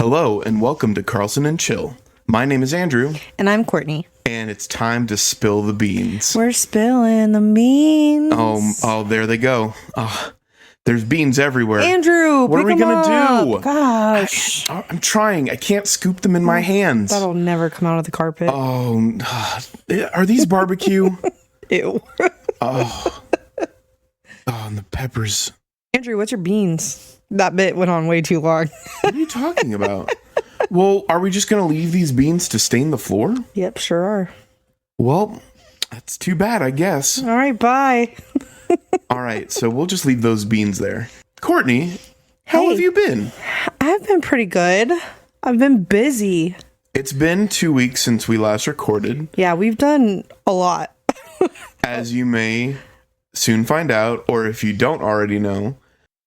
Hello and welcome to Carlsen and Chill. My name is Andrew. And I'm Courtney. And it's time to spill the beans. We're spilling the beans. Oh, there they go. Oh, there's beans everywhere. Andrew, what are we going to do? Gosh. I'm trying. I can't scoop them in my hands. That'll never come out of the carpet. Oh, are these barbecue? Ew. Oh, and the peppers. Andrew, what's your beans? That bit went on way too long. What are you talking about? Well, are we just going to leave these beans to stain the floor? Yep, sure are. Well, that's too bad, I guess. All right, bye. All right, so we'll just leave those beans there. Courtney, how have you been? I've been pretty good. I've been busy. It's been 2 weeks since we last recorded. Yeah, we've done a lot. As you may soon find out, or if you don't already know,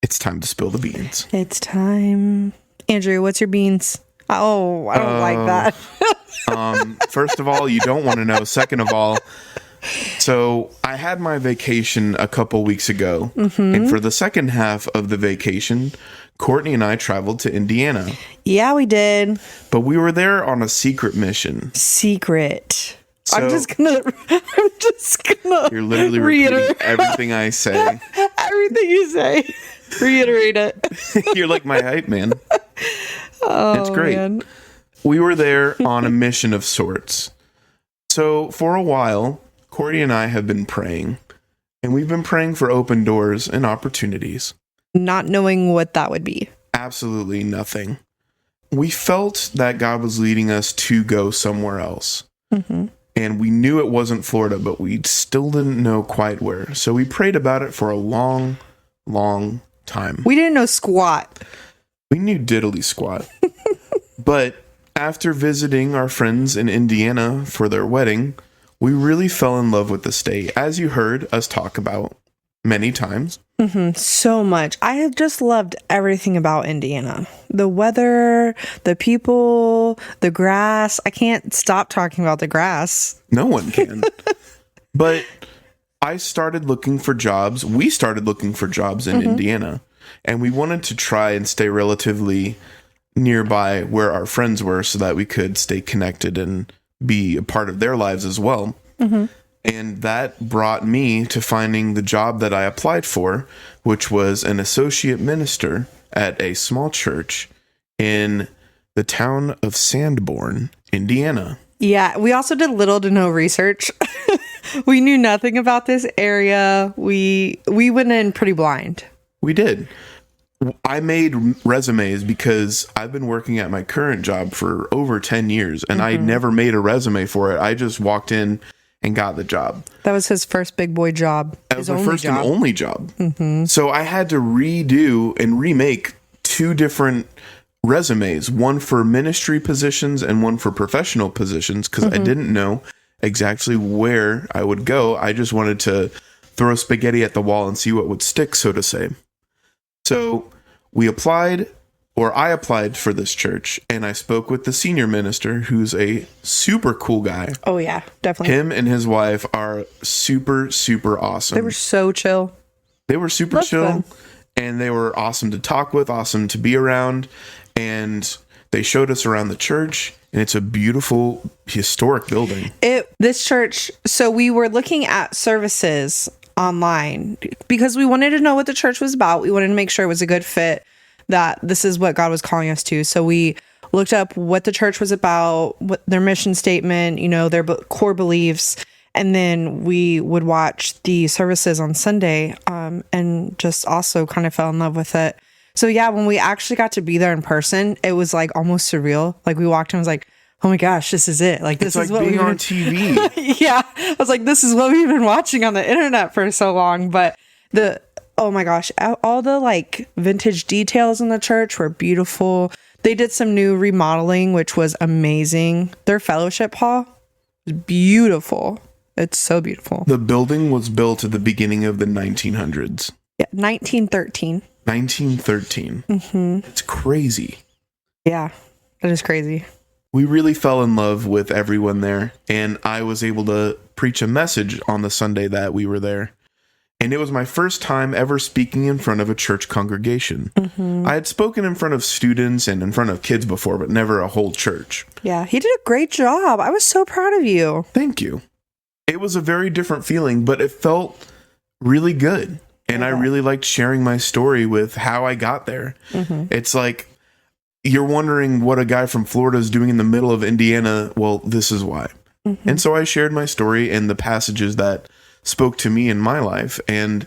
it's time to spill the beans. It's time. Andrew, what's your beans? Oh, I don't like that. First of all, you don't want to know. Second of all, so I had my vacation a couple weeks ago. Mm-hmm. And for the second half of the vacation, Courtney and I traveled to Indiana. Yeah, we did. But we were there on a secret mission. Secret. So, I'm just gonna you're literally repeating everything I say. Everything you say. Reiterate it. You're like my hype man. Oh, it's great. Man. We were there on a mission of sorts. So for a while, Courtney and I have been praying. And we've been praying for open doors and opportunities. Not knowing what that would be. Absolutely nothing. We felt that God was leading us to go somewhere else. Mm-hmm. And we knew it wasn't Florida, but we still didn't know quite where. So we prayed about it for a long time. We didn't know squat. We knew diddly squat. But after visiting our friends in Indiana for their wedding, we really fell in love with the state, as you heard us talk about many times. Mm-hmm. So much. I have just loved everything about Indiana. The weather, the people, the grass. I can't stop talking about the grass. No one can. But I started looking for jobs. We started looking for jobs in Indiana. And we wanted to try and stay relatively nearby where our friends were so that we could stay connected and be a part of their lives as well. Mm-hmm. And that brought me to finding the job that I applied for, which was an associate minister at a small church in the town of Sanborn, Indiana. Yeah, we also did little to no research. We knew nothing about this area. We went in pretty blind. We did. I made resumes because I've been working at my current job for over 10 years, and I never made a resume for it. I just walked in and got the job. That was his first big boy job. That was my first and only job. Mm-hmm. So I had to redo and remake 2 different resumes, one for ministry positions and one for professional positions, because I didn't know exactly where I would go. I just wanted to throw spaghetti at the wall and see what would stick, so to say. So I applied for this church, and I spoke with the senior minister, who's a super cool guy. Oh, yeah, definitely. Him and his wife are super, super awesome. They were so chill. They were super chill, and they were awesome to talk with, awesome to be around, and they showed us around the church, and it's a beautiful, historic building. This church, so we were looking at services online because we wanted to know what the church was about. We wanted to make sure it was a good fit, that this is what God was calling us to. So we looked up what the church was about, what their mission statement, their core beliefs. And then we would watch the services on Sunday and just also kind of fell in love with it. So yeah, when we actually got to be there in person, it was like almost surreal. Like we walked in and was like, oh my gosh, this is it. Like this is what we've been on TV. Yeah. I was like, this is what we've been watching on the internet for so long. But oh my gosh, all the like vintage details in the church were beautiful. They did some new remodeling, which was amazing. Their fellowship hall was beautiful. It's so beautiful. The building was built at the beginning of the 1900s. Yeah, 1913. 1913. Mm-hmm. It's crazy. Yeah, that is crazy. We really fell in love with everyone there, and I was able to preach a message on the Sunday that we were there. And it was my first time ever speaking in front of a church congregation. I had spoken in front of students and in front of kids before, but never a whole church. Yeah, he did a great job. I was so proud of you. Thank you. It was a very different feeling, but it felt really good. And I really liked sharing my story with how I got there. It's like, you're wondering what a guy from Florida is doing in the middle of Indiana. Well, this is why. And so I shared my story and the passages that spoke to me in my life, and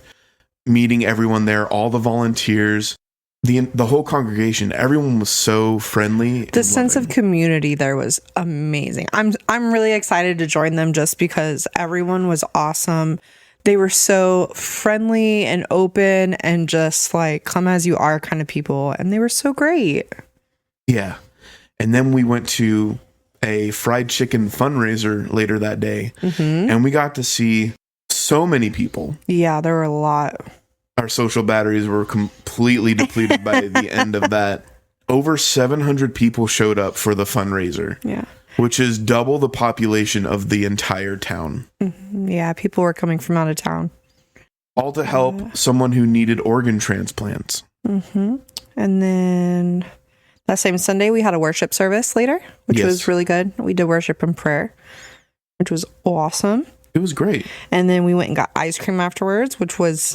meeting everyone there, all the volunteers, the whole congregation. Everyone was so friendly. The sense of community there was amazing. I'm really excited to join them just because everyone was awesome. They were so friendly and open and just like come as you are kind of people, and they were so great. Yeah. And then we went to a fried chicken fundraiser later that day, and we got to see so many people. Yeah, there were a lot. Our social batteries were completely depleted by the end of that. Over 700 people showed up for the fundraiser. Yeah. Which is double the population of the entire town. Yeah, people were coming from out of town. All to help someone who needed organ transplants. And then that same Sunday, we had a worship service later, which was really good. We did worship and prayer, which was awesome. It was great. And then we went and got ice cream afterwards, which was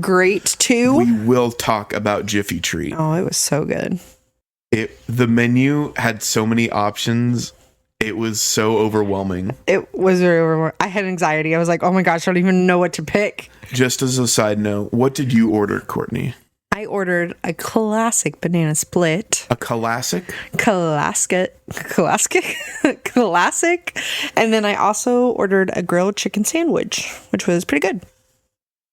great too. We will talk about Jiffy Tree. Oh, it was so good. The menu had so many options. It was so overwhelming. It was very overwhelming. I had anxiety. I was like, oh my gosh, I don't even know what to pick. Just as a side note, what did you order, Courtney? I ordered a classic banana split. A classic? Classic. And then I also ordered a grilled chicken sandwich, which was pretty good.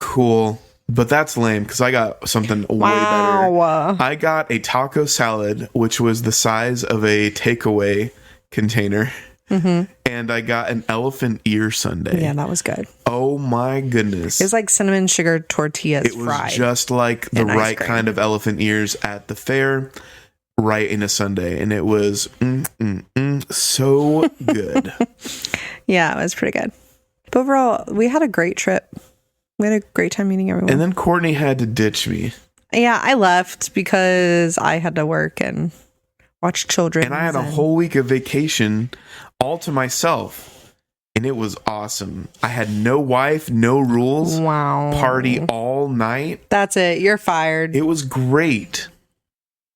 Cool. But that's lame because I got something way better. I got a taco salad, which was the size of a takeaway container. And I got an elephant ear sundae. Yeah, that was good. Oh my goodness. It was like cinnamon sugar tortillas fried. It was just like the right kind of elephant ears at the fair, right in a sundae. And it was so good. Yeah, it was pretty good. But overall, we had a great trip. We had a great time meeting everyone. And then Courtney had to ditch me. Yeah, I left because I had to work and watch children. And I had a whole week of vacation all to myself. And it was awesome. I had no wife, no rules. Wow. Party all night. That's it. You're fired. It was great.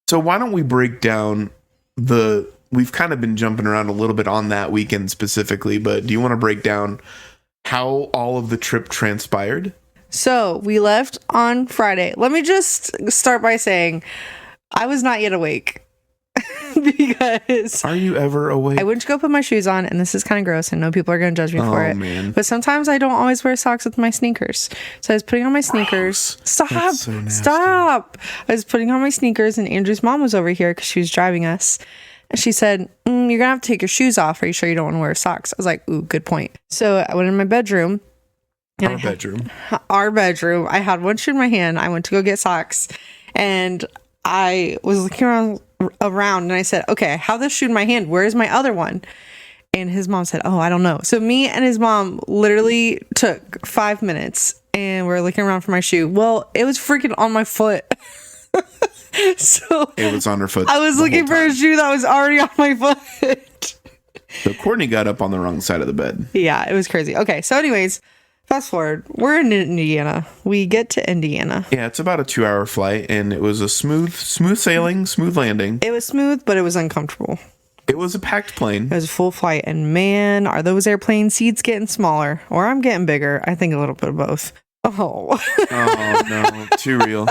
So why don't we break down we've kind of been jumping around a little bit on that weekend specifically, but do you want to break down how all of the trip transpired? So we left on Friday. Let me just start by saying I was not yet awake. Because are you ever awake? I went to go put my shoes on, and this is kind of gross. I know people are going to judge me for it. Man. But sometimes I don't always wear socks with my sneakers. So I was putting on my sneakers. Stop. So stop. I was putting on my sneakers, and Andrew's mom was over here because she was driving us. And she said, you're going to have to take your shoes off. Are you sure you don't want to wear socks? I was like, ooh, good point. So I went in my bedroom. Our bedroom. I had one shoe in my hand. I went to go get socks. And I was looking around and I said, okay, I have this shoe in my hand. Where is my other one? And his mom said, oh, I don't know. So me and his mom literally took 5 minutes and we're looking around for my shoe. Well, it was freaking on my foot. So it was on her foot. I was looking for a shoe that was already on my foot. So Courtney got up on the wrong side of the bed. Yeah, it was crazy. Okay, so anyways, fast forward. We're in Indiana. We get to Indiana. Yeah, it's about a 2-hour flight, and it was a smooth sailing, smooth landing. It was smooth, but it was uncomfortable. It was a packed plane. It was a full flight, and man, are those airplane seats getting smaller, or I'm getting bigger. I think a little bit of both. Oh. Oh, no. Too real.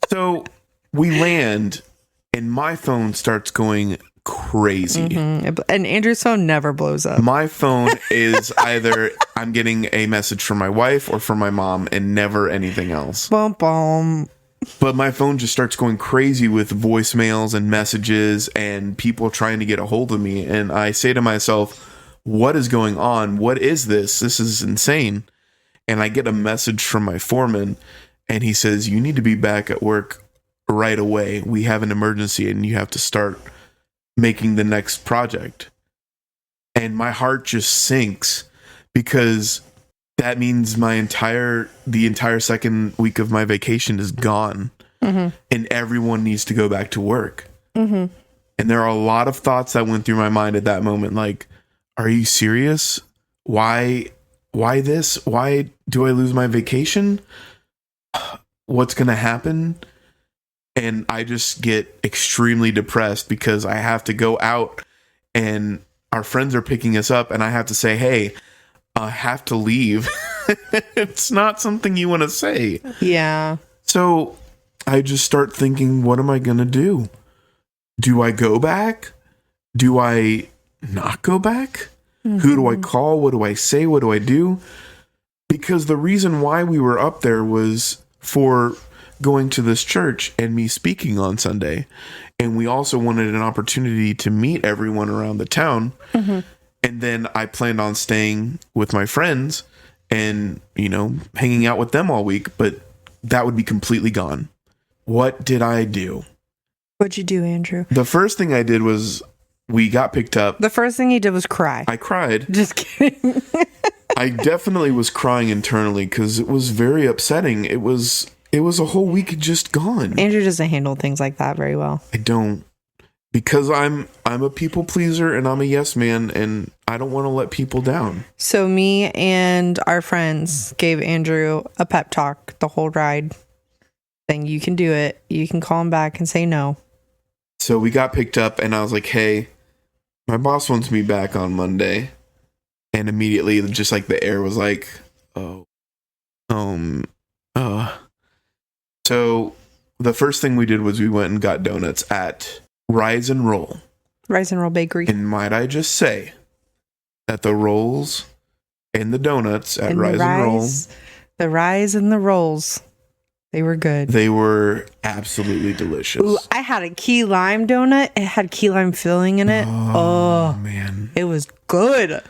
So we land, and my phone starts going crazy. And Andrew's phone never blows up. My phone is either I'm getting a message from my wife or from my mom and never anything else. Bum, bum. But my phone just starts going crazy with voicemails and messages and people trying to get a hold of me. And I say to myself, what is going on? What is this? This is insane. And I get a message from my foreman and he says, you need to be back at work right away. We have an emergency and you have to start making the next project. And my heart just sinks because that means the entire second week of my vacation is gone, and everyone needs to go back to work. And there are a lot of thoughts that went through my mind at that moment. Like, are you serious? Why this? Why do I lose my vacation? What's going to happen? And I just get extremely depressed because I have to go out and our friends are picking us up and I have to say, hey, I have to leave. It's not something you want to say. Yeah. So I just start thinking, what am I going to do? Do I go back? Do I not go back? Who do I call? What do I say? What do I do? Because the reason why we were up there was for going to this church and me speaking on Sunday. And we also wanted an opportunity to meet everyone around the town. And then I planned on staying with my friends and, hanging out with them all week. But that would be completely gone. What did I do? What'd you do, Andrew? The first thing I did was we got picked up. The first thing he did was cry. I cried. Just kidding. I definitely was crying internally because it was very upsetting. It was a whole week just gone. Andrew doesn't handle things like that very well. I don't. Because I'm a people pleaser and I'm a yes man and I don't want to let people down. So me and our friends gave Andrew a pep talk the whole ride, saying you can do it. You can call him back and say no. So we got picked up and I was like, hey, my boss wants me back on Monday. And immediately just like the air was like, So the first thing we did was we went and got donuts at Rise and Roll. Rise and Roll Bakery. And might I just say that the rolls and the donuts at Rise and Roll. The Rise and the Rolls. They were good. They were absolutely delicious. Ooh, I had a key lime donut. It had key lime filling in it. Oh man. It was good.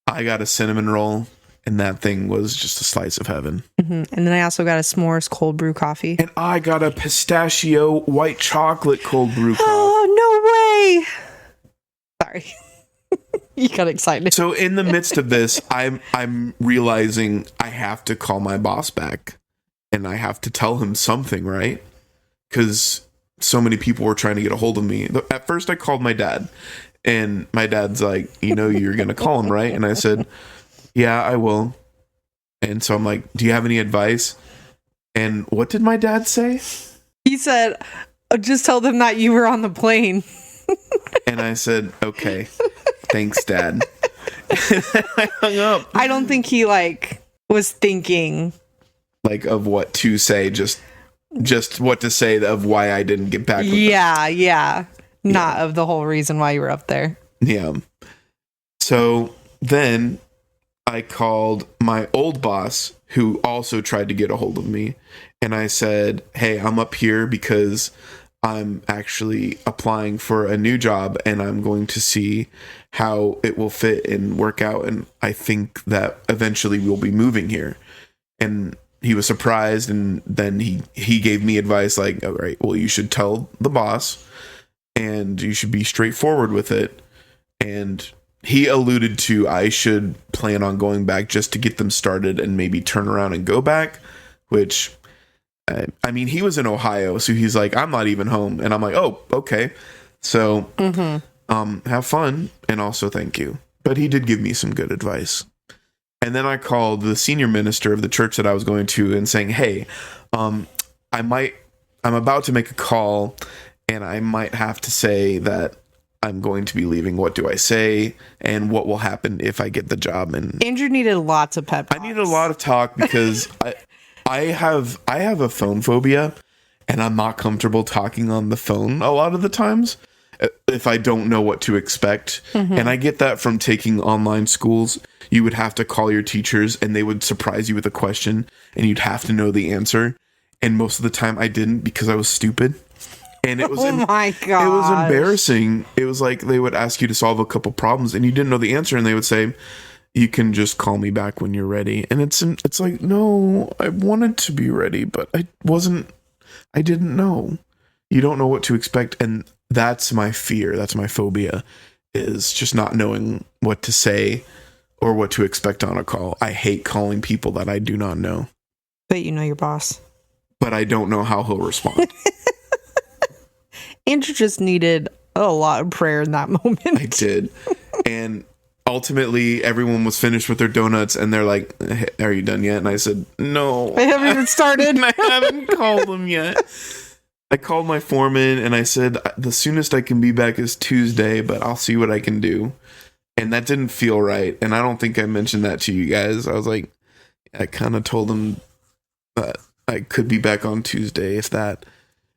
I got a cinnamon roll. And that thing was just a slice of heaven. And then I also got a s'mores cold brew coffee. And I got a pistachio white chocolate cold brew coffee. Oh, no way. Sorry. You got excited. So in the midst of this, I'm realizing I have to call my boss back. And I have to tell him something, right? Because so many people were trying to get a hold of me. At first, I called my dad. And my dad's like, you're going to call him, right? And I said, yeah, I will. And so I'm like, do you have any advice? And what did my dad say? He said, just tell them that you were on the plane. And I said, okay, thanks, Dad. And I hung up. I don't think he was thinking of what to say, just what to say of why I didn't get back with them. Not of the whole reason why you were up there. Yeah. So then I called my old boss, who also tried to get a hold of me. And I said, hey, I'm up here because I'm actually applying for a new job and I'm going to see how it will fit and work out. And I think that eventually we'll be moving here. And he was surprised. And then he gave me advice like, all right, well, you should tell the boss and you should be straightforward with it. And he alluded to I should plan on going back just to get them started and maybe turn around and go back, which, I mean, he was in Ohio, so he's like, I'm not even home. And I'm like, oh, okay. So have fun. And also thank you. But he did give me some good advice. And then I called the senior minister of the church that I was going to and saying, hey, I'm about to make a call and I might have to say that I'm going to be leaving. What do I say? And what will happen if I get the job? And Andrew needed lots of pep talks. I needed a lot of talk because I have a phone phobia and I'm not comfortable talking on the phone a lot of the times if I don't know what to expect. And I get that from taking online schools. You would have to call your teachers and they would surprise you with a question and you'd have to know the answer. And most of the time I didn't because I was stupid. And it was, my God, it was embarrassing. It was like they would ask you to solve a couple problems and you didn't know the answer. And they would say, you can just call me back when you're ready. And it's like, no, I wanted to be ready, but I didn't know. You don't know what to expect. And that's my fear. That's my phobia, is just not knowing what to say or what to expect on a call. I hate calling people that I do not know. But you know your boss. But I don't know how he'll respond. Andrew just needed a lot of prayer in that moment. I did. And ultimately, everyone was finished with their donuts, and they're like, hey, are you done yet? And I said, no. I haven't even started. I haven't called them yet. I called my foreman, and I said, the soonest I can be back is Tuesday, but I'll see what I can do. And that didn't feel right. And I don't think I mentioned that to you guys. I was like, I kind of told them that I could be back on Tuesday, if that.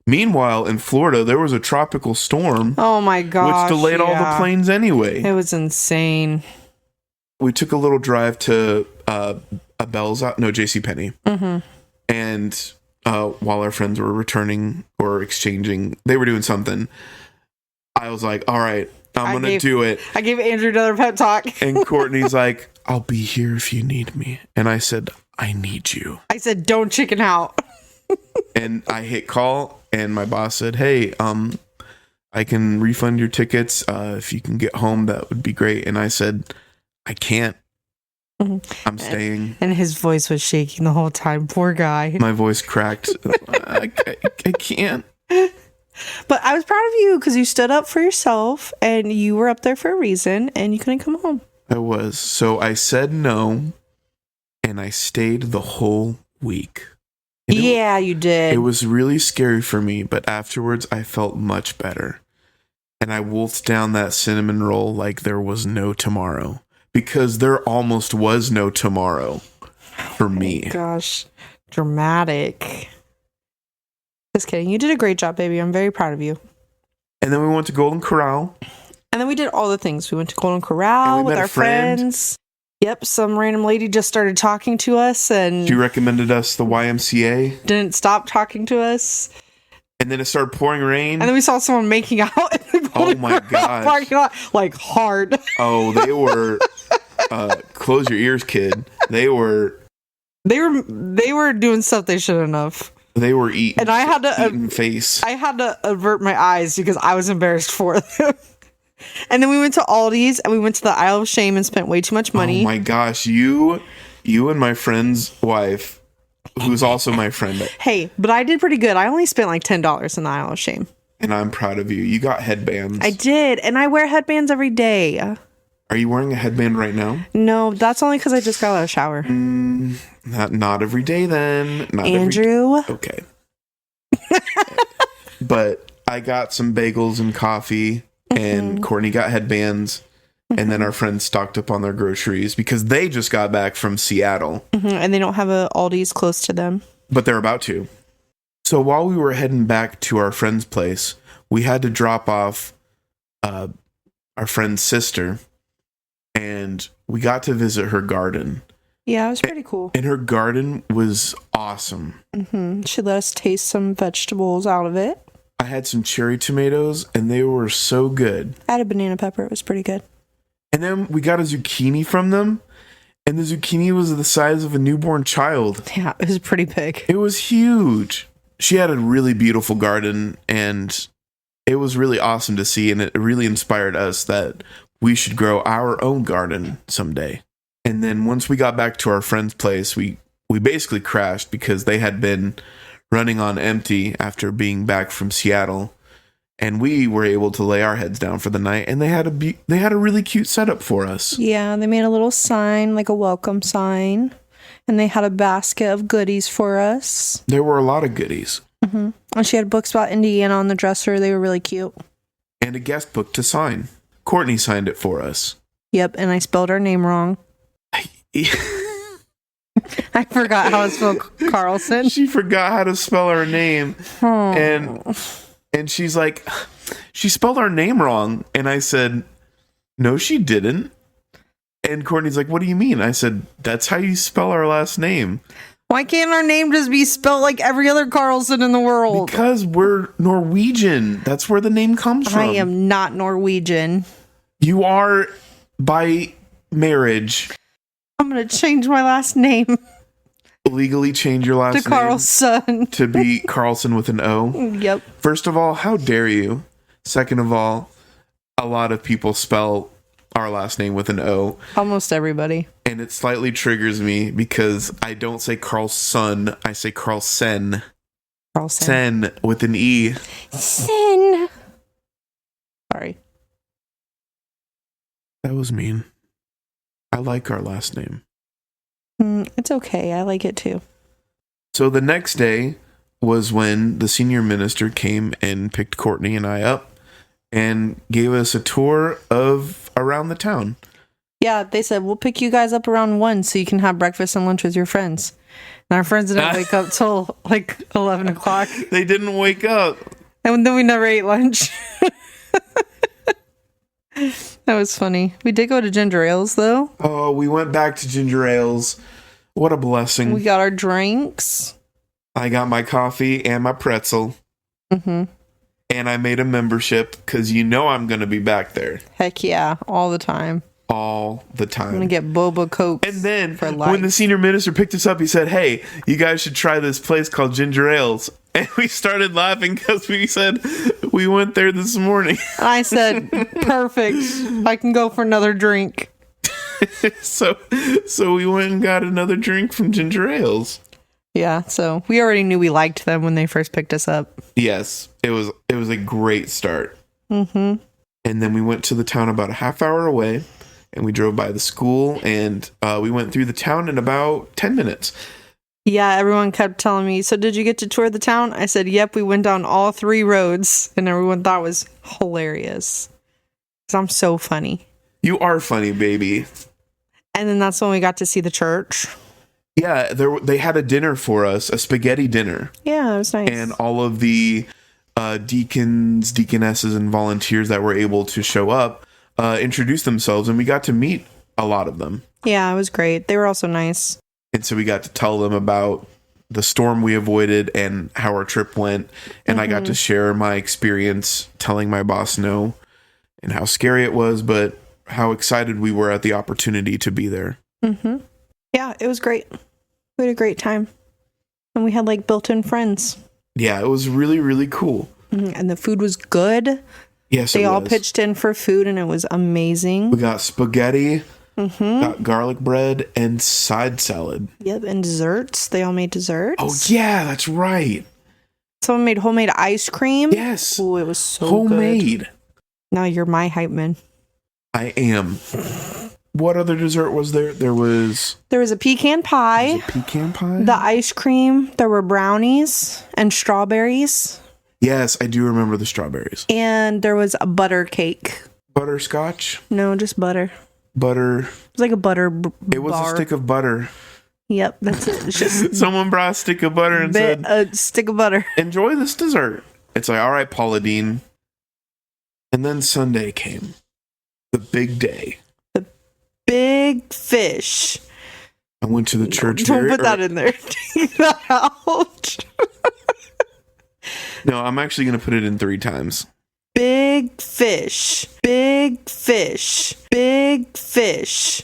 Meanwhile, in Florida, there was a tropical storm. Oh my gosh. Which delayed all the planes anyway. It was insane. We took a little drive to JCPenney. Mm-hmm. And while our friends were returning or exchanging, they were doing something. I was like, all right, I'm going to do it. I gave Andrew another pep talk. And Courtney's like, I'll be here if you need me. And I said, I need you. I said, don't chicken out. And I hit call, and my boss said, hey, I can refund your tickets. If you can get home, that would be great. And I said, I can't. Mm-hmm. I'm staying. And his voice was shaking the whole time. Poor guy. My voice cracked. I can't. But I was proud of you because you stood up for yourself, and you were up there for a reason, and you couldn't come home. I was. So I said no, and I stayed the whole week. Yeah, you did. It was really scary for me, but afterwards I felt much better. And I wolfed down that cinnamon roll like there was no tomorrow. Because there almost was no tomorrow for me. Gosh, dramatic. Just kidding. You did a great job, baby. I'm very proud of you. And then we went to Golden Corral. And then we did all the things. We went to Golden Corral with our friends. Yep, some random lady just started talking to us, and she recommended us the YMCA. Didn't stop talking to us. And then it started pouring rain. And then we saw someone making out in the oh my god, parking lot, like hard. Oh, they were. Close your ears, kid. They were doing stuff they shouldn't have. They were eating. And I had to eating face. I had to avert my eyes because I was embarrassed for them. And then we went to Aldi's and we went to the Isle of Shame and spent way too much money. Oh my gosh, you and my friend's wife, who's also my friend. Hey, but I did pretty good. I only spent like $10 in the Isle of Shame. And I'm proud of you. You got headbands. I did, and I wear headbands every day. Are you wearing a headband right now? No, that's only because I just got out of the shower. Not every day then. Not Andrew. Okay. But I got some bagels and coffee. And Courtney got headbands, and then our friends stocked up on their groceries because they just got back from Seattle. And they don't have a Aldi's close to them. But they're about to. So while we were heading back to our friend's place, we had to drop off our friend's sister, and we got to visit her garden. Yeah, it was pretty cool. And her garden was awesome. She let us taste some vegetables out of it. I had some cherry tomatoes, and they were so good. I had a banana pepper. It was pretty good. And then we got a zucchini from them, and the zucchini was the size of a newborn child. Yeah, it was pretty big. It was huge. She had a really beautiful garden, and it was really awesome to see, and it really inspired us that we should grow our own garden someday. And then once we got back to our friend's place, we basically crashed because they had been running on empty after being back from Seattle, and we were able to lay our heads down for the night, and they had a really cute setup for us. Yeah, they made a little sign, like a welcome sign, and they had a basket of goodies for us. There were a lot of goodies. And she had books about Indiana on the dresser. They were really cute. And a guest book to sign. Courtney signed it for us. Yep, and I spelled her name wrong. I forgot how to spell Carlsen. She forgot how to spell her name. And she's like, she spelled our name wrong. And I said, no, she didn't. And Courtney's like, what do you mean? I said, that's how you spell our last name. Why can't our name just be spelled like every other Carlsen in the world? Because we're Norwegian. That's where the name comes from. I am not Norwegian. You are by marriage. I'm going to change my last name. Legally change your last name. To Carlsen. To be Carlsen with an O. Yep. First of all, how dare you? Second of all, a lot of people spell our last name with an O. Almost everybody. And it slightly triggers me because I don't say Carlson, I say Carlsen. Carlsen. Sen with an E. Sen. Sorry. That was mean. I like our last name. It's okay. I like it too. So the next day was when the senior minister came and picked Courtney and I up and gave us a tour of around the town. Yeah, they said, we'll pick you guys up around 1 so you can have breakfast and lunch with your friends. And our friends didn't wake up till like 11 o'clock. They didn't wake up. And then we never ate lunch. That was funny. We did go to Ginger Ale's, though. Oh, we went back to Ginger Ale's. What a blessing. We got our drinks. I got my coffee and my pretzel. Mm-hmm. And I made a membership because you know I'm going to be back there. Heck yeah. All the time. All the time. I'm going to get boba Coke. And then for life. When the senior minister picked us up, he said, hey, you guys should try this place called Ginger Ale's. And we started laughing because we said we went there this morning. I said, perfect. I can go for another drink. So we went and got another drink from Ginger Ale's. Yeah, so we already knew we liked them when they first picked us up. Yes, it was a great start. Mm-hmm. And then we went to the town about a half hour away, and we drove by the school, and we went through the town in about 10 minutes. Yeah, everyone kept telling me, so did you get to tour the town? I said, yep, we went down all 3 roads, and everyone thought it was hilarious. Because I'm so funny. You are funny, baby. And then that's when we got to see the church. Yeah, they had a dinner for us, a spaghetti dinner. Yeah, it was nice. And all of the deacons, deaconesses, and volunteers that were able to show up introduced themselves, and we got to meet a lot of them. Yeah, it was great. They were also nice. And so we got to tell them about the storm we avoided and how our trip went. And I got to share my experience telling my boss no and how scary it was, but how excited we were at the opportunity to be there. Mm-hmm. Yeah, it was great. We had a great time. And we had like built-in friends. Yeah, it was really, really cool. Mm-hmm. And the food was good. Yes, they all pitched in for food and it was amazing. We got spaghetti, got garlic bread, and side salad. Yep, and desserts. They all made desserts. Oh, yeah, that's right. Someone made homemade ice cream. Yes. Oh, it was so homemade. Good. Now you're my hype man. I am. What other dessert was there? There was a pecan pie. Pecan pie? The ice cream. There were brownies and strawberries. Yes, I do remember the strawberries. And there was a butter cake. Butterscotch? No, just butter. Butter. It was like a butter It was bar. a stick of butter. Yep, that's it. It's just someone brought a stick of butter and said, a stick of butter. Enjoy this dessert. It's like, all right, Paula Dean. And then Sunday came. The big day. The big fish. I went to the church. Don't put that in there. Take that out. No, I'm actually going to put it in 3 times. Big fish. Big fish. Big fish.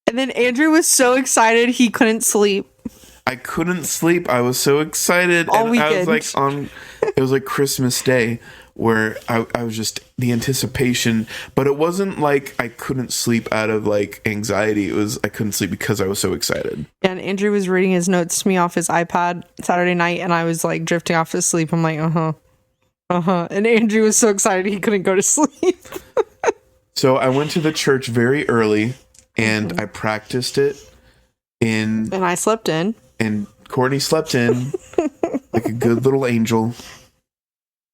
And then Andrew was so excited he couldn't sleep. I couldn't sleep. I was so excited. All and weekend. I was like it was like Christmas Day where I was just the anticipation, but it wasn't like I couldn't sleep out of like anxiety. It was I couldn't sleep because I was so excited. And Andrew was reading his notes to me off his iPad Saturday night, and I was like drifting off to sleep. I'm like, And Andrew was so excited he couldn't go to sleep. So I went to the church very early and I practiced it and I slept in. And Courtney slept in like a good little angel.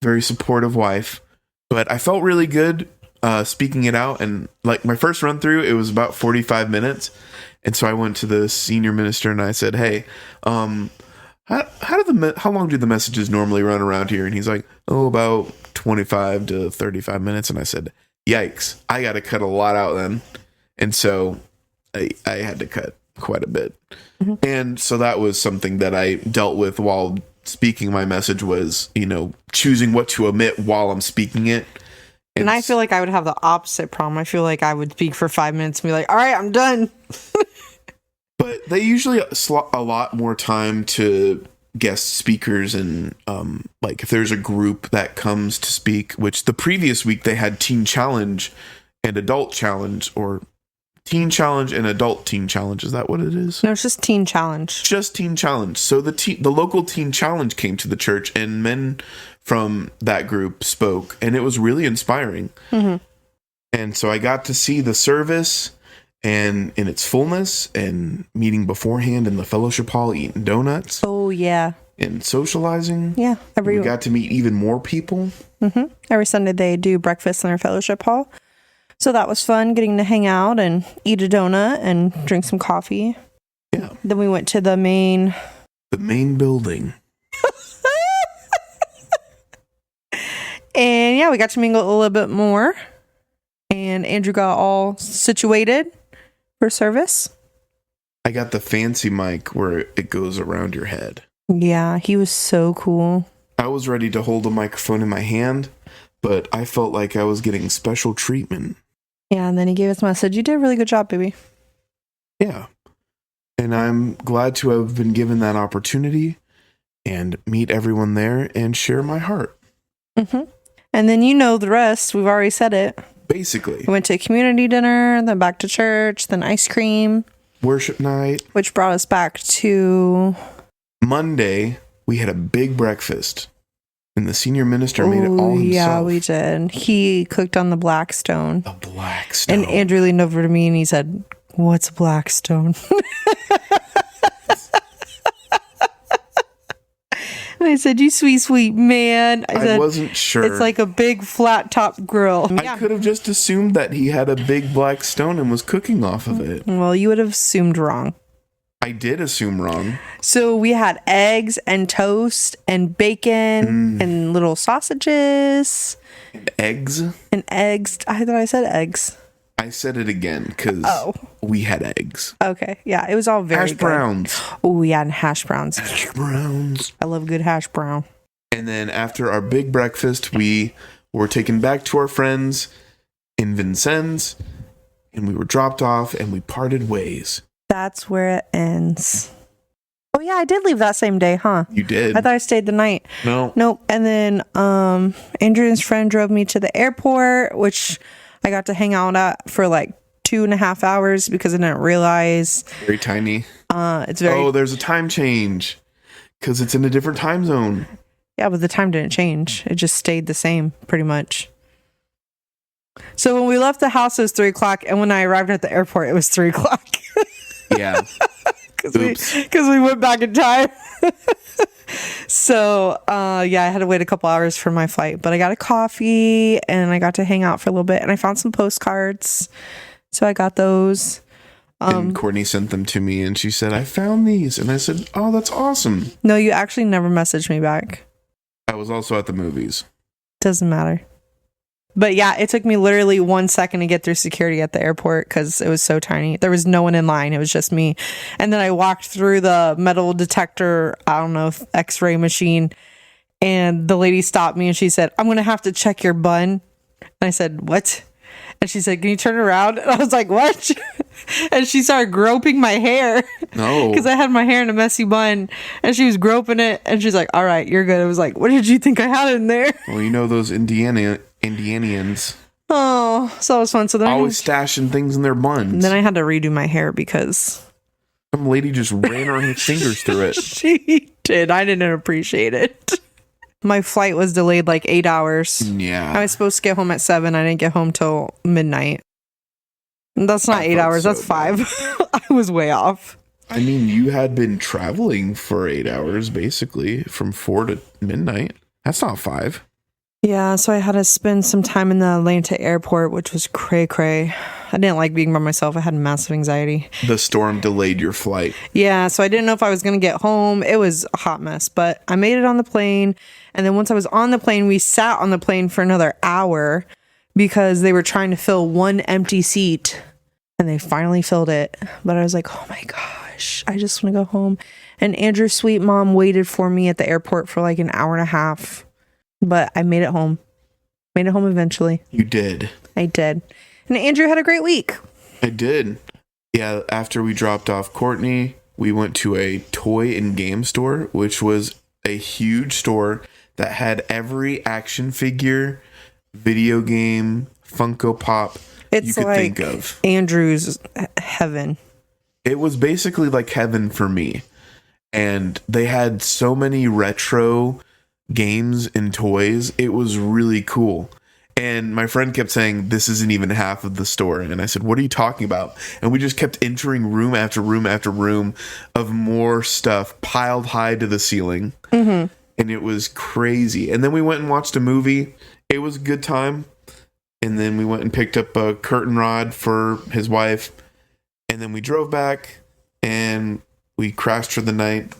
Very supportive wife. But I felt really good speaking it out. And like my first run through, it was about 45 minutes. And so I went to the senior minister and I said, hey, how long do the messages normally run around here? And he's like, about 25 to 35 minutes. And I said, yikes, I got to cut a lot out then. And so I had to cut quite a bit. Mm-hmm. And so that was something that I dealt with while speaking my message was, choosing what to omit while I'm speaking it. And I feel like I would have the opposite problem. I feel like I would speak for 5 minutes and be like, all right, I'm done. But they usually slot a lot more time to guest speakers and like if there's a group that comes to speak, which the previous week they had Teen Challenge and adult challenge, or teen challenge and adult teen challenge. Is that what it is? No, it's just teen challenge. Just teen challenge. So the local teen challenge came to the church, and men from that group spoke, and it was really inspiring. Mm-hmm. And so I got to see the service and in its fullness, and meeting beforehand in the fellowship hall, eating donuts. Oh yeah. And socializing. Yeah. We got to meet even more people. Mm-hmm. Every Sunday they do breakfast in our fellowship hall. So that was fun, getting to hang out and eat a donut and drink some coffee. Yeah. Then we went to the main building. And yeah, we got to mingle a little bit more. And Andrew got all situated for service. I got the fancy mic where it goes around your head. Yeah, he was so cool. I was ready to hold a microphone in my hand, but I felt like I was getting special treatment. Yeah, and then he gave us a message. You did a really good job, baby. Yeah. And I'm glad to have been given that opportunity and meet everyone there and share my heart. Mm-hmm. And then you know the rest. We've already said it. Basically. We went to a community dinner, then back to church, then ice cream. Worship night. Which brought us back to... Monday, we had a big breakfast. And the senior minister made it all himself. Yeah, we did. He cooked on the Blackstone. The Blackstone. And Andrew leaned over to me and he said, "What's Blackstone?" I said, "You sweet man." I said, wasn't sure. It's like a big flat top grill. I could have just assumed that he had a big black stone and was cooking off of it. Well, you would have assumed wrong. I did assume wrong. So we had eggs and toast and bacon and little sausages. And eggs? And eggs. I thought I said eggs. I said it again because we had eggs. Okay. Yeah, it was all very hash browns. Oh, yeah, and hash browns. Hash browns. I love good hash brown. And then after our big breakfast, we were taken back to our friends in Vincennes, and we were dropped off, and we parted ways. That's where it ends. Oh, yeah, I did leave that same day, huh? You did? I thought I stayed the night. No. Nope. And then Andrew and his friend drove me to the airport, which I got to hang out at for like 2.5 hours because I didn't realize. Very tiny. It's very... Oh, there's a time change because it's in a different time zone. Yeah, but the time didn't change. It just stayed the same, pretty much. So when we left the house, it was 3 o'clock. And when I arrived at the airport, it was 3 o'clock. Yeah. Because we went back in time. So, yeah, I had to wait a couple hours for my flight. But I got a coffee and I got to hang out for a little bit. And I found some postcards. So I got those. And Courtney sent them to me and she said, "I found these." And I said, "Oh, that's awesome." No, you actually never messaged me back. I was also at the movies. Doesn't matter. But yeah, it took me literally 1 second to get through security at the airport because it was so tiny. There was no one in line. It was just me. And then I walked through the metal detector, I don't know, x-ray machine. And the lady stopped me and she said, "I'm going to have to check your bun." And I said, "What?" And she said, "Can you turn around?" And I was like, "What?" And she started groping my hair. No. Because I had my hair in a messy bun. And she was groping it. And she's like, "All right, you're good." I was like, "What did you think I had in there?" Well, you know those Indianians. Oh, so it was fun. So then always stashing things in their buns. Then I had to redo my hair because some lady just ran her fingers through it. She did. I didn't appreciate it. My flight was delayed like 8 hours. Yeah. I was supposed to get home at 7. I didn't get home till midnight. That's not 8 hours. That's 5. I was way off. I mean, you had been traveling for 8 hours, basically, from 4 to midnight. That's not 5. Yeah, so I had to spend some time in the Atlanta airport, which was cray-cray. I didn't like being by myself. I had massive anxiety. The storm delayed your flight. Yeah, so I didn't know if I was going to get home. It was a hot mess, but I made it on the plane. And then once I was on the plane, we sat on the plane for another hour because they were trying to fill one empty seat. And they finally filled it. But I was like, oh my gosh, I just want to go home. And Andrew's sweet mom waited for me at the airport for like an hour and a half. But I made it home. Made it home eventually. You did. I did. And Andrew had a great week. I did. Yeah, after we dropped off Courtney, we went to a toy and game store, which was a huge store that had every action figure, video game, Funko Pop It's you could like think of. Andrew's heaven. It was basically like heaven for me. And they had so many retro games and toys. It was really cool. And my friend kept saying, this isn't even half of the store. And I said, what are you talking about? And we just kept entering room after room after room of more stuff piled high to the ceiling. Mm-hmm. And it was crazy. And then we went and watched a movie. It was a good time. And then we went and picked up a curtain rod for his wife. And then we drove back and we crashed for the night.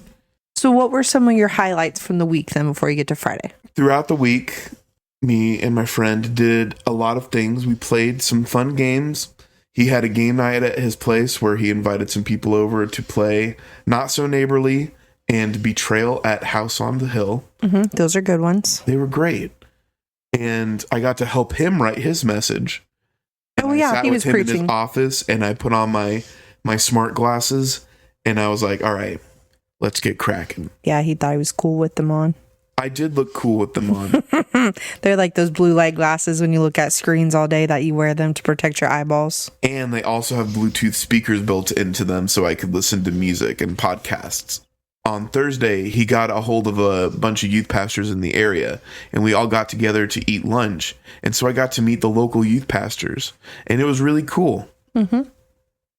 So what were some of your highlights from the week then before you get to Friday? Throughout the week, me and my friend did a lot of things. We played some fun games. He had a game night at his place where he invited some people over to play Not So Neighborly and Betrayal at House on the Hill. Mm-hmm. Those are good ones. They were great. And I got to help him write his message. Oh, yeah, he was preaching. In his office, and I put on my smart glasses, and I was like, all right, let's get cracking. Yeah, he thought he was cool with them on. I did look cool with them on. They're like those blue light glasses when you look at screens all day that you wear them to protect your eyeballs. And they also have Bluetooth speakers built into them so I could listen to music and podcasts. On Thursday, he got a hold of a bunch of youth pastors in the area, and we all got together to eat lunch. And so I got to meet the local youth pastors, and it was really cool. Mm-hmm.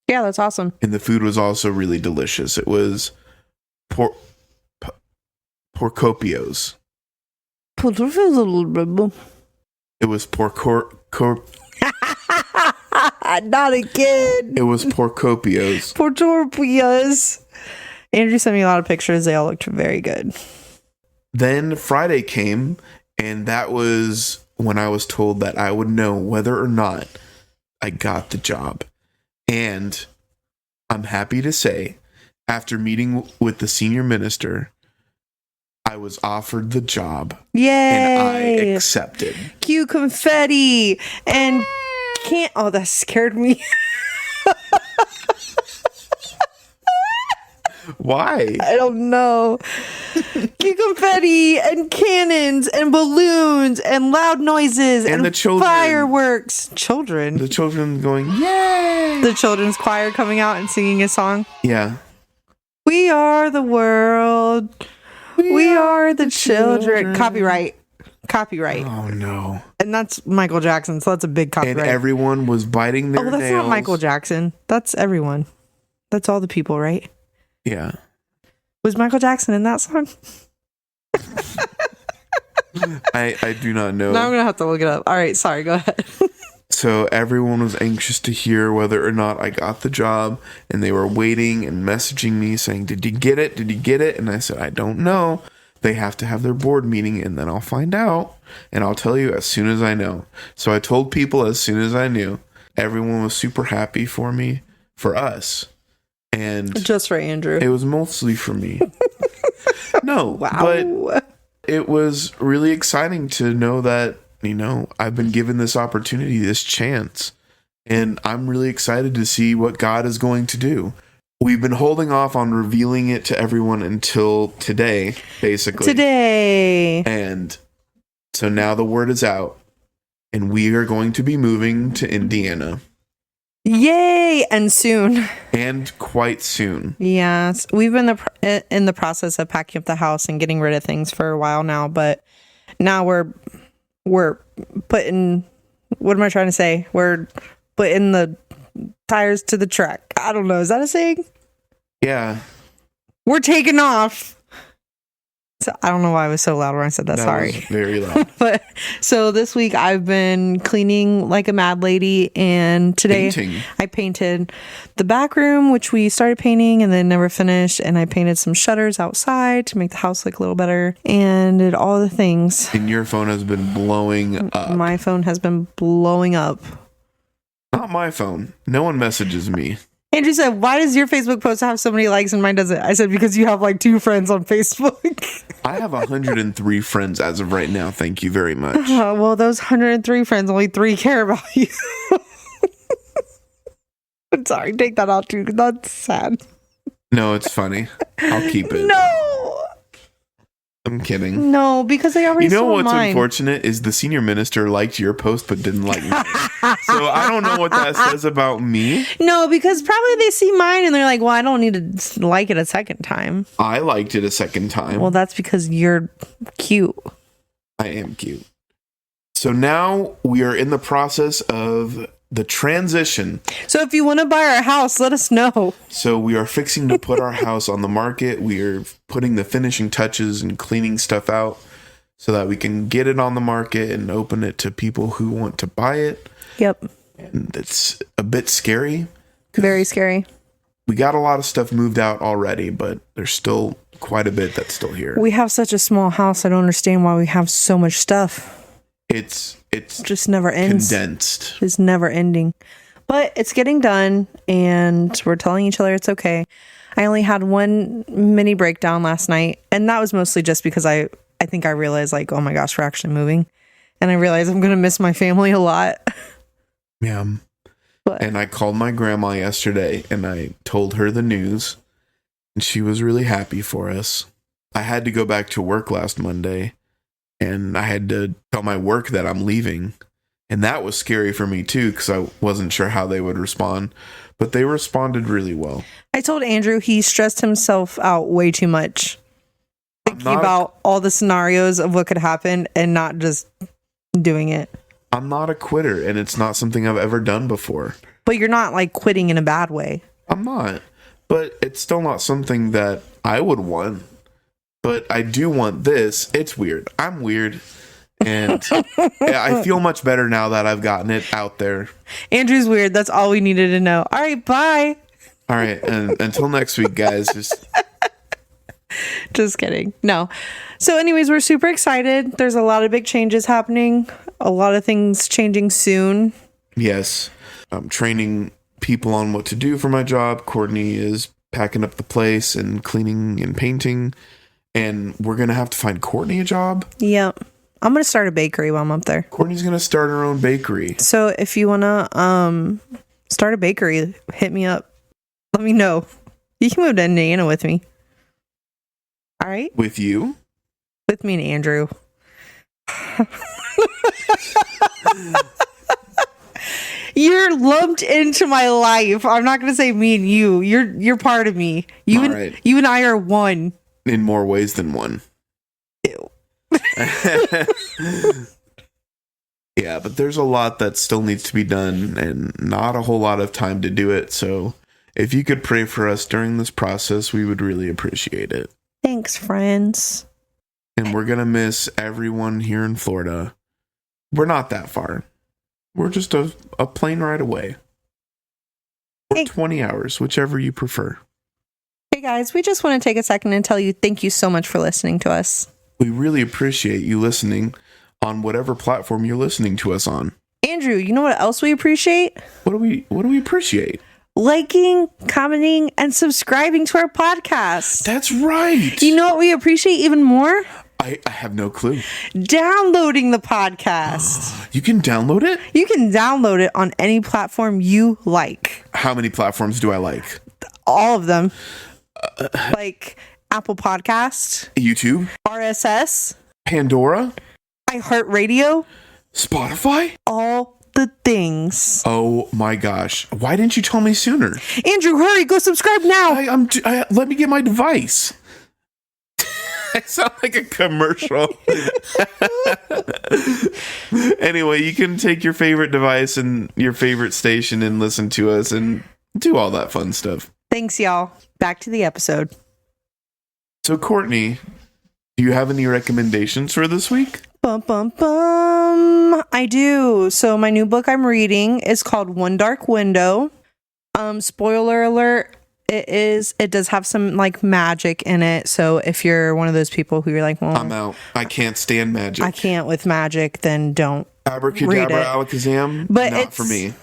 Yeah, that's awesome. And the food was also really delicious. It was porcopios. It was Not again. It was porcopios. Portorpias. Andrew sent me a lot of pictures. They all looked very good. Then Friday came, and that was when I was told that I would know whether or not I got the job. And I'm happy to say, after meeting with the senior minister, I was offered the job. Yay! And I accepted. Cue confetti and can't. Oh, that scared me. Why? I don't know. Cue confetti and cannons and balloons and loud noises and the children. Fireworks. Children. The children going, yay! The children's choir coming out and singing a song. Yeah. We are the world. We are the children. Copyright. Oh, no. And that's Michael Jackson, so that's a big copyright. And everyone was biting their nails. Oh, that's not Michael Jackson. That's everyone. That's all the people, right? Yeah. Was Michael Jackson in that song? I do not know. Now I'm going to have to look it up. All right, sorry, go ahead. So everyone was anxious to hear whether or not I got the job, and they were waiting and messaging me saying, did you get it? Did you get it? And I said, I don't know. They have to have their board meeting, and then I'll find out, and I'll tell you as soon as I know. So I told people as soon as I knew. Everyone was super happy for me, for us. And just for Andrew. It was mostly for me. No, wow. But it was really exciting to know that, you know, I've been given this opportunity, this chance, and I'm really excited to see what God is going to do. We've been holding off on revealing it to everyone until today, basically. Today. And so now the word is out, and we are going to be moving to Indiana. Yay! And soon. And quite soon. Yes. We've been in the process of packing up the house and getting rid of things for a while now, but now we're putting, what am I trying to say? We're putting the tires to the track. I don't know. Is that a saying? Yeah. We're taking off. So I don't know why I was so loud when I said that. Sorry. Was very loud. But so this week I've been cleaning like a mad lady, and today I painted the back room, which we started painting and then never finished, and I painted some shutters outside to make the house look a little better, and did all the things. And your phone has been blowing up. My phone has been blowing up. Not my phone. No one messages me. Andrew said, why does your Facebook post have so many likes and mine doesn't? I said, because you have like 2 friends on Facebook. I have 103 friends as of right now. Thank you very much. Well, those 103 friends, only 3 care about you. I'm sorry. Take that out too. That's sad. No, it's funny. I'll keep it. No. I'm kidding. No, because they already saw what's mine. unfortunate is the senior minister liked your post but didn't like mine. So I don't know what that says about me. No, because probably they see mine and they're like, well, I don't need to like it a second time. I liked it a second time. Well, that's because you're cute. I am cute. So now we are in the process of the transition. So if you want to buy our house, let us know. So we are fixing to put our house on the market. We are putting the finishing touches and cleaning stuff out so that we can get it on the market and open it to people who want to buy it. Yep. And it's a bit scary. Very scary. We got a lot of stuff moved out already, but there's still quite a bit that's still here. We have such a small house. I don't understand why we have so much stuff. It's just never ends. Condensed. It's never ending. But it's getting done, and we're telling each other it's okay. I only had one mini breakdown last night, and that was mostly just because I think I realized, like, oh my gosh, we're actually moving. And I realized I'm going to miss my family a lot. Yeah. But And I called my grandma yesterday, and I told her the news, and she was really happy for us. I had to go back to work last Monday, and I had to tell my work that I'm leaving. And that was scary for me too, because I wasn't sure how they would respond. But they responded really well. I told Andrew he stressed himself out way too much. Thinking about all the scenarios of what could happen and not just doing it. I'm not a quitter, and it's not something I've ever done before. But you're not like quitting in a bad way. I'm not. But it's still not something that I would want. But I do want this. It's weird. I'm weird. And yeah, I feel much better now that I've gotten it out there. Andrew's weird. That's all we needed to know. All right, bye. All right. And until next week, guys. Just kidding. No. So anyways, we're super excited. There's a lot of big changes happening. A lot of things changing soon. Yes. I'm training people on what to do for my job. Courtney is packing up the place and cleaning and painting. And we're going to have to find Courtney a job. Yep. I'm going to start a bakery while I'm up there. Courtney's going to start her own bakery. So if you want to start a bakery, hit me up. Let me know. You can move to Indiana with me. All right? With you? With me and Andrew. You're lumped into my life. I'm not going to say me and you. You're part of me. You and I are one. In more ways than one. Ew. Yeah, but there's a lot that still needs to be done and not a whole lot of time to do it. So if you could pray for us during this process, we would really appreciate it. Thanks, friends. And we're going to miss everyone here in Florida. We're not that far. We're just a plane ride away. Or 20 hours, whichever you prefer. Hey guys, we just want to take a second and tell you thank you so much for listening to us. We really appreciate you listening on whatever platform you're listening to us on. Andrew, you know what else we appreciate? What do we appreciate? Liking, commenting, and subscribing to our podcast. That's right. You know what we appreciate even more? I have no clue. Downloading the podcast. You can download it? You can download it on any platform you like. How many platforms do I like? All of them. Like Apple Podcast, YouTube, RSS, Pandora, iHeartRadio, Spotify, all the things. Oh my gosh. Why didn't you tell me sooner? Andrew, hurry, go subscribe now. Let me get my device. I sound like a commercial. Anyway, you can take your favorite device and your favorite station and listen to us and do all that fun stuff. Thanks, y'all. Back to the episode. So, Courtney, do you have any recommendations for this week? Bum, bum, bum. I do. So my new book I'm reading is called One Dark Window. Spoiler alert. It does have some like magic in it. So if you're one of those people who you're like, well, I'm out. I can't stand magic. I can't with magic, then don't. Abracadabra, alakazam, but not for me.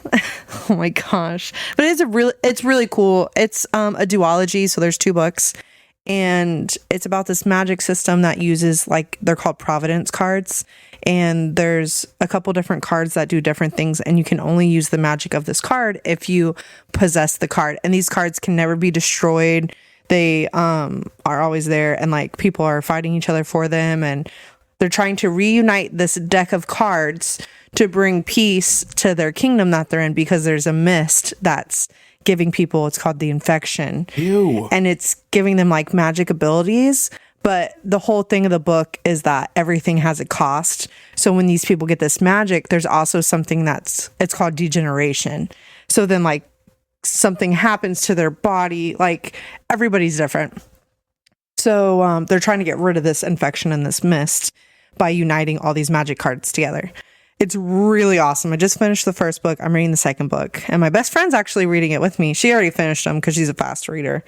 Oh my gosh. But it's really cool. It's a duology, so there's 2 books. And it's about this magic system that uses, like, they're called Providence cards. And there's a couple different cards that do different things. And you can only use the magic of this card if you possess the card. And these cards can never be destroyed. They are always there, and like people are fighting each other for them, and they're trying to reunite this deck of cards to bring peace to their kingdom that they're in, because there's a mist that's giving people, it's called the infection. Ew. And it's giving them like magic abilities. But the whole thing of the book is that everything has a cost. So when these people get this magic, there's also something it's called degeneration. So then like something happens to their body, like everybody's different. So they're trying to get rid of this infection and this mist by uniting all these magic cards together. It's really awesome. I just finished the first book. I'm reading the second book. And my best friend's actually reading it with me. She already finished them because she's a fast reader.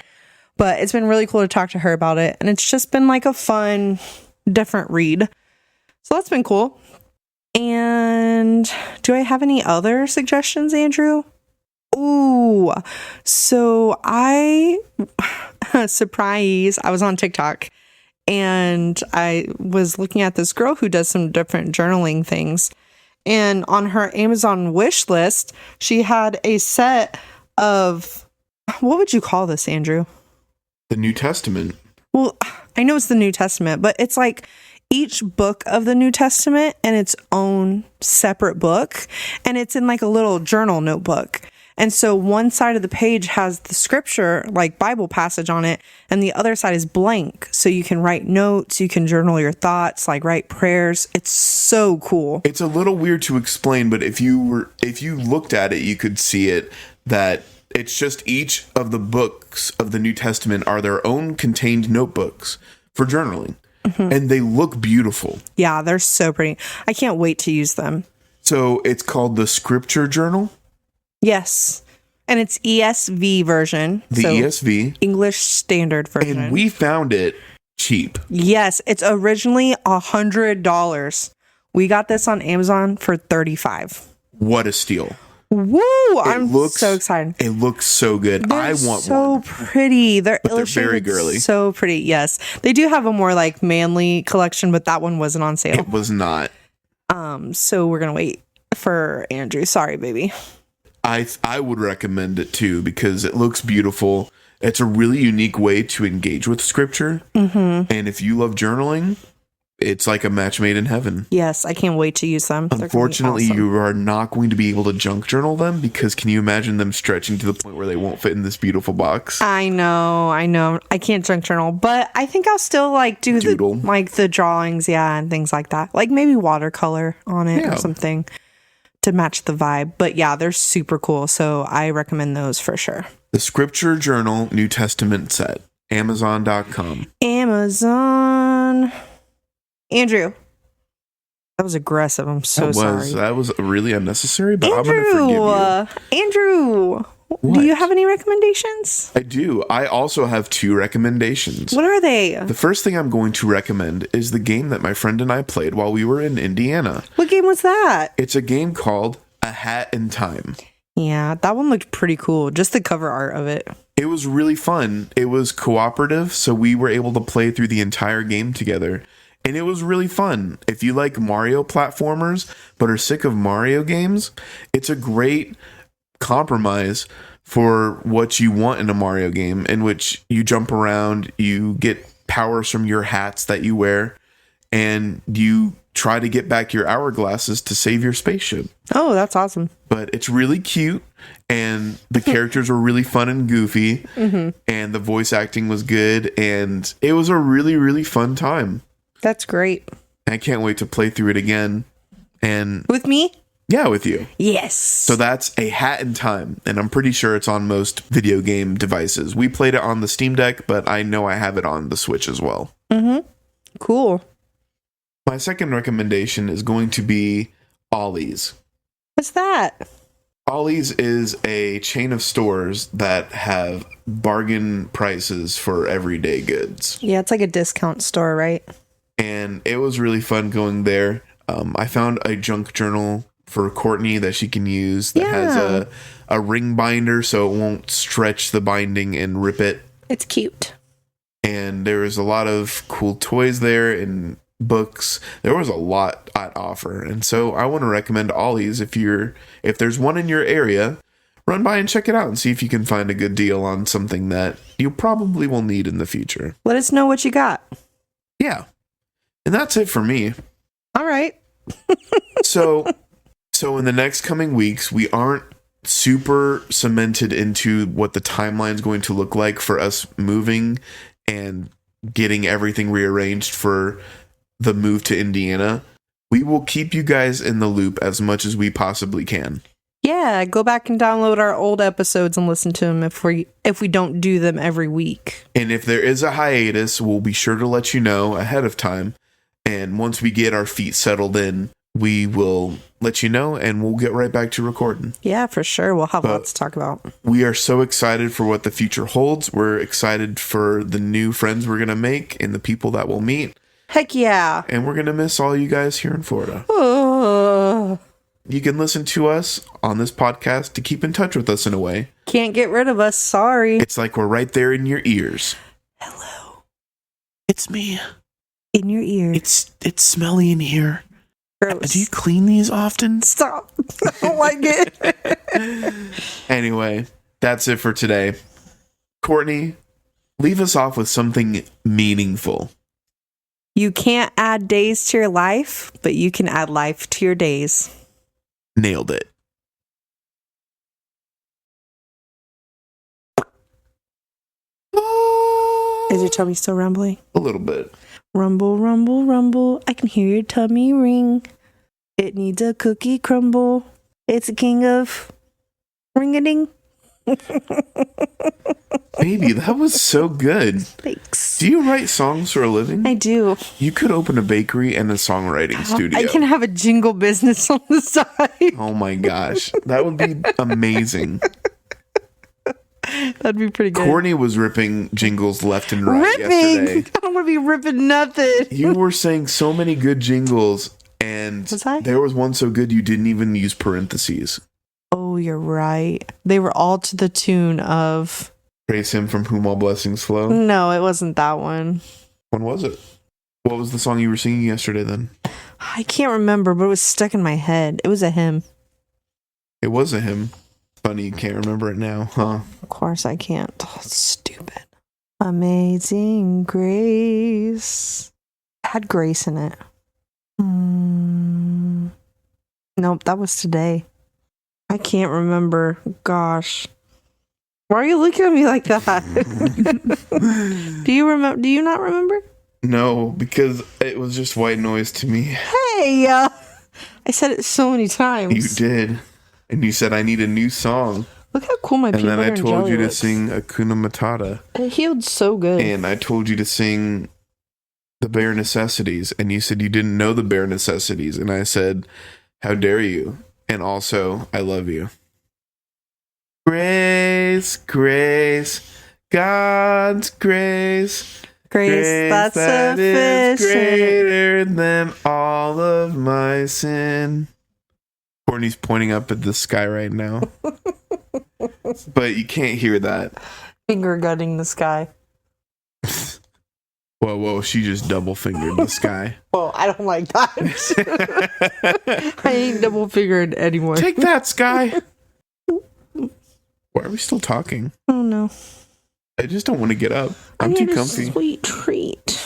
But it's been really cool to talk to her about it. And it's just been like a fun, different read. So that's been cool. And do I have any other suggestions, Andrew? Ooh, so surprise, I was on TikTok and I was looking at this girl who does some different journaling things. And on her Amazon wish list, she had a set of, what would you call this, Andrew? The New Testament. Well, I know it's the New Testament, but it's like each book of the New Testament in its own separate book. And it's in like a little journal notebook. And so one side of the page has the scripture, like Bible passage on it, and the other side is blank. So you can write notes, you can journal your thoughts, like write prayers. It's so cool. It's a little weird to explain, but if you looked at it, you could see it, that it's just each of the books of the New Testament are their own contained notebooks for journaling. Mm-hmm. And they look beautiful. Yeah, they're so pretty. I can't wait to use them. So it's called the Scripture Journal? Yes. And it's ESV version. The ESV. English Standard Version. And we found it cheap. Yes. It's originally $100. We got this on Amazon for $35. What a steal. Woo! I'm so excited. It looks so good. They're I want so one. Pretty. They're illustrated very girly. So pretty. Yes. They do have a more like manly collection, but that one wasn't on sale. It was not. So we're going to wait for Andrew. Sorry, baby. I would recommend it too because it looks beautiful. It's a really unique way to engage with scripture. Mm-hmm. And if you love journaling, it's like a match made in heaven. Yes, I can't wait to use them. Unfortunately, awesome. You are not going to be able to junk journal them because can you imagine them stretching to the point where they won't fit in this beautiful box? I know. I can't junk journal, but I think I'll still like do Doodle. the drawings, and things like that. Like maybe watercolor on it or something to match the vibe. But yeah, they're super cool. So I recommend those for sure. The Scripture Journal New Testament Set. Amazon.com. Amazon. Andrew. That was aggressive. I'm so sorry. That was really unnecessary, but Andrew, I'm going to forgive you. Andrew, what? Do you have any recommendations? I do. I also have 2 recommendations. What are they? The first thing I'm going to recommend is the game that my friend and I played while we were in Indiana. What game was that? It's a game called A Hat in Time. Yeah, that one looked pretty cool. Just the cover art of it. It was really fun. It was cooperative, so we were able to play through the entire game together. And it was really fun. If you like Mario platformers, but are sick of Mario games, it's a great compromise for what you want in a Mario game, in which you jump around, you get powers from your hats that you wear, and you try to get back your hourglasses to save your spaceship. Oh, that's awesome. But it's really cute, and the characters were really fun and goofy, and the voice acting was good, and it was a really, really fun time. That's great. I can't wait to play through it again. And with me? Yeah, with you. Yes. So that's A Hat in Time, and I'm pretty sure it's on most video game devices. We played it on the Steam Deck, but I know I have it on the Switch as well. Mm-hmm. Cool. My second recommendation is going to be Ollie's. What's that? Ollie's is a chain of stores that have bargain prices for everyday goods. Yeah, it's like a discount store, right? And it was really fun going there. I found a junk journal for Courtney that she can use that has a ring binder so it won't stretch the binding and rip it. It's cute. And there was a lot of cool toys there and books. There was a lot at offer. And so I want to recommend Ollie's if there's one in your area, run by and check it out and see if you can find a good deal on something that you probably will need in the future. Let us know what you got. Yeah. And that's it for me. All right. So in the next coming weeks, we aren't super cemented into what the timeline is going to look like for us moving and getting everything rearranged for the move to Indiana. We will keep you guys in the loop as much as we possibly can. Yeah, go back and download our old episodes and listen to them if we don't do them every week. And if there is a hiatus, we'll be sure to let you know ahead of time. And once we get our feet settled in, we will let you know and we'll get right back to recording. Yeah, for sure. We'll have lots to talk about. We are so excited for what the future holds. We're excited for the new friends we're going to make and the people that we'll meet. Heck yeah. And we're going to miss all you guys here in Florida. You can listen to us on this podcast to keep in touch with us in a way. Can't get rid of us. Sorry. It's like we're right there in your ears. Hello. It's me. In your ear. It's smelly in here. Gross. Do you clean these often? Stop. I don't like it. Anyway, that's it for today. Courtney, leave us off with something meaningful. You can't add days to your life, but you can add life to your days. Nailed it. Is your tummy still rumbling? A little bit. Rumble, rumble, rumble. I can hear your tummy ring. It needs a cookie crumble. It's a king of ring-a-ding. Baby, that was so good. Thanks. Do you write songs for a living? I do. You could open a bakery and a songwriting studio. I can have a jingle business on the side. Oh my gosh. That would be amazing. That'd be pretty good. Courtney was ripping jingles left and right yesterday. I don't want to be ripping nothing. You were saying so many good jingles, and there was one so good you didn't even use parentheses. Oh, you're right. They were all to the tune of... Praise Him from Whom All Blessings Flow? No, it wasn't that one. When was it? What was the song you were singing yesterday then? I can't remember, but it was stuck in my head. It was a hymn. It was a hymn. Funny you can't remember it now, huh? Of course I can't. Oh, stupid. Amazing Grace. It had grace in it. Nope, that was today. I can't remember. Gosh. Why are you looking at me like that? Do you remember? Do you not remember? No, because it was just white noise to me. Hey, I said it so many times. You did. And you said, I need a new song. Look how cool my peanut butter and jelly And then I told you looks. to sing Hakuna Matata. It healed so good. And I told you to sing The Bare Necessities. And you said you didn't know the bare necessities. And I said, how dare you? And also, I love you. Grace, grace, God's grace. Grace that's that is sufficient. greater than all of my sin. Courtney's pointing up at the sky right now. But you can't hear that. Finger gutting the sky. Whoa, she just double fingered the sky. Well, I don't like that. I ain't double fingered anymore. Take that, Sky. Why are we still talking? Oh no. I just don't want to get up. I'm too comfy. A sweet treat.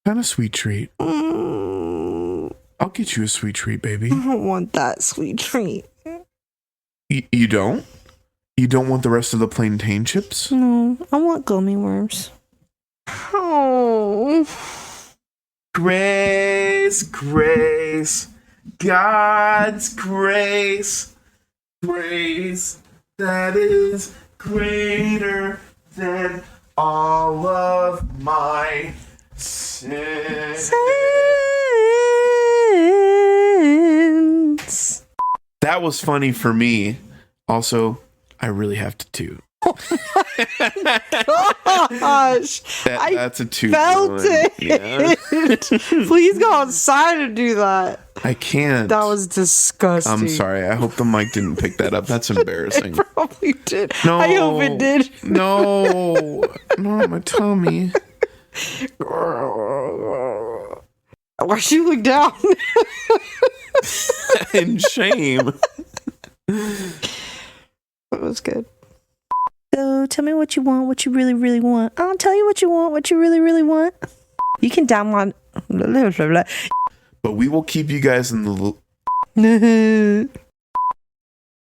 Kind of sweet treat. I'll get you a sweet treat, baby. I don't want that sweet treat. You don't? You don't want the rest of the plantain chips? No, I want gummy worms. Oh. Grace, grace, God's grace, grace that is greater than all of my sins. That was funny for me. Also, I really have to toot. Gosh, that's a toot. Felt it. Yeah. Please go outside and do that. I can't. That was disgusting. I'm sorry. I hope the mic didn't pick that up. That's embarrassing. It probably did. No. I hope it did. No. Not my tummy. Why'd you look down? In shame. That was good. So tell me what you want, what you really, really want. I'll tell you what you want, what you really, really want. You can download. But we will keep you guys in the loop.